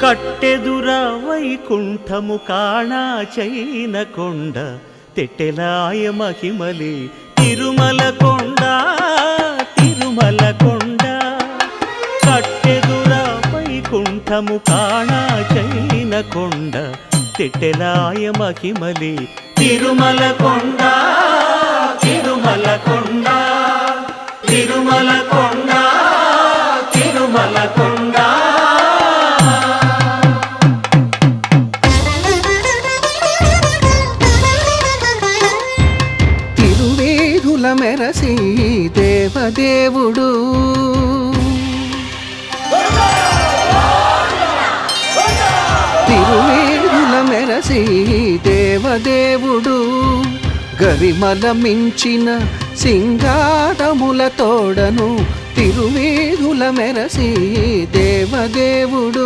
కట్టెదుర వైకుంఠము కాణా చైన కొండ తెట్టెలాయ మహిమలి తిరుమల కొండ తిరుమల కొండ కట్టెదుర వైకుంఠము కాణా చైన కొండ తెట్టెలాయ మహిమలి తిరుమల కొండ తిరుమల కొండ తిరుమల కొండ తిరుమల కొండ తిరువేధుల మెరసి దేవదేవుడు తిరువేధుల మెరసి దేవదేవుడు గరిమల మించిన సింగారముల తోడను తిరువేధుల మెరసి దేవదేవుడు